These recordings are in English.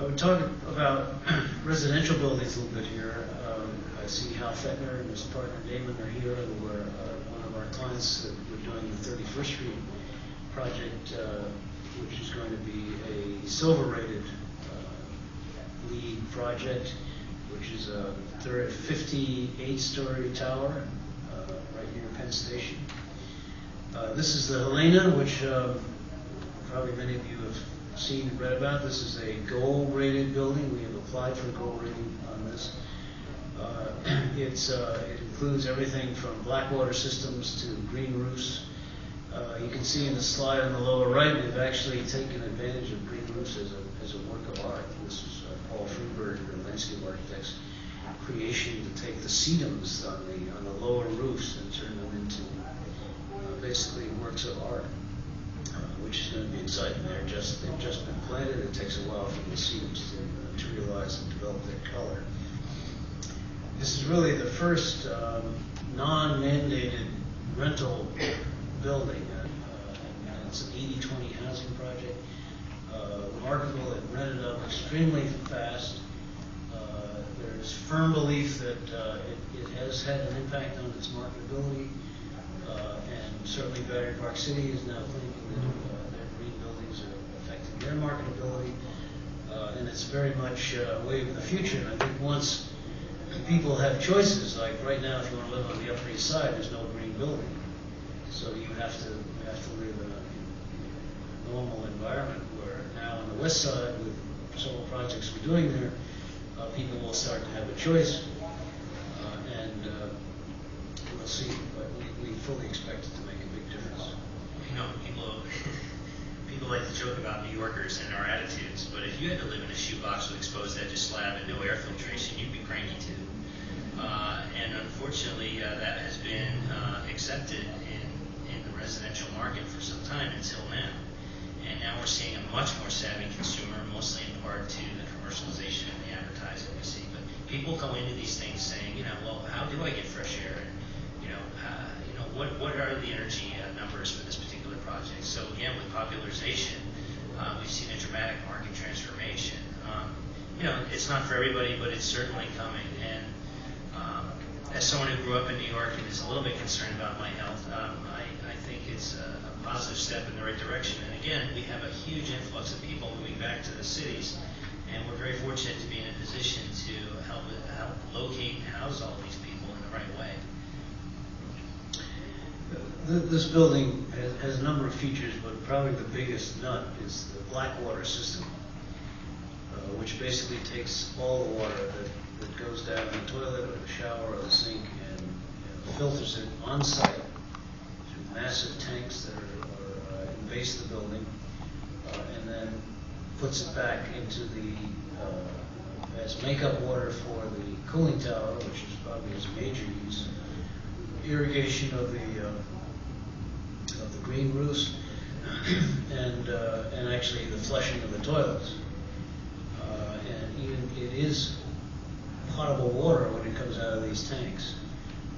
We're talking about residential buildings a little bit here. I see Hal Fettner and his partner Damon are here, who are one of our clients that we're doing the 31st Street project, which is going to be a silver-rated LEED project, which is a 58-story tower right near Penn Station. This is the Helena, which probably many of you have seen and read about. This is a gold-rated building. We have applied for a gold rating on this. It includes everything from black water systems to green roofs. You can see in the slide on the lower right, we've actually taken advantage of green roofs as a work of art. This is Paul Freeberg, the landscape architect's creation to take the sedums on the lower roofs and turn them into basically works of art, which is going to be exciting. They've just been planted. It takes a while for the sedums to materialize and develop their color. This is really the first non-mandated rental building. It's an 80-20 housing project. Marketable, it rented up extremely fast. There's firm belief that it has had an impact on its marketability. And certainly Battery Park City is now thinking that their green buildings are affecting their marketability. And it's very much a wave of the future. And I think once people have choices, like right now, if you want to live on the Upper East Side, there's no green building. So you have to live in a normal environment, where now on the West Side, with several projects we're doing there, people will start to have a choice. And we'll see, but we fully expect it to make a big difference. You know, people like to joke about New Yorkers and our attitudes, but if you had to live in a shoebox with exposed edge of slab and no air filtration, you'd be cranky too. And unfortunately, that has been accepted in the residential market for some time until now. And now we're seeing a much more savvy consumer, mostly in part to the commercialization and the advertising we see. But people go into these things saying, well, how do I get fresh air? And, what are the energy numbers for this particular project? So again, with popularization, we've seen a dramatic market transformation. It's not for everybody, but it's certainly coming. And as someone who grew up in New York and is a little bit concerned about my health, I think it's a positive step in the right direction. And again, we have a huge influx of people moving back to the cities, and we're very fortunate to be in a position to help locate and house all these people in the right way. This building has a number of features, but probably the biggest nut is the black water system, which basically takes all the water that goes down in the toilet or the shower or the sink and filters it on site through massive tanks that are in the base of the building, and then puts it back into as makeup water for the cooling tower, which is probably its major use, irrigation of the green roofs, and actually the flushing of the toilets. And even it is potable water when it comes out of these tanks,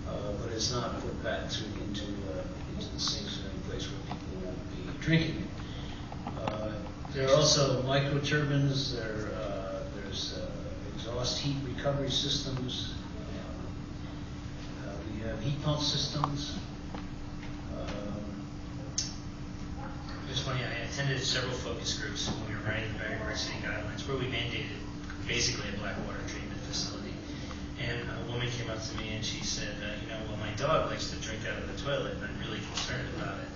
but it's not put back into the sinks or any place where people won't be drinking it. There are also micro turbines. There's exhaust heat recovery systems. We have heat pump systems. It's funny, I attended several focus groups when we were writing the Battery Park City Guidelines, where we mandated basically a black water treatment facility. And a woman came up to me and she said, well, my dog likes to drink out of the toilet, and I'm really concerned about it.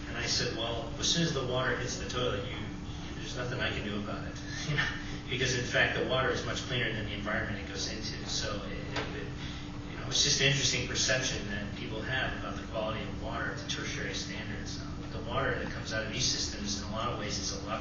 And I said, well, as soon as the water hits the toilet, there's nothing I can do about it, because in fact the water is much cleaner than the environment it goes into. So it's just an interesting perception that people have about the quality of water to tertiary standards. The water that comes out of these systems, in a lot of ways, is a lot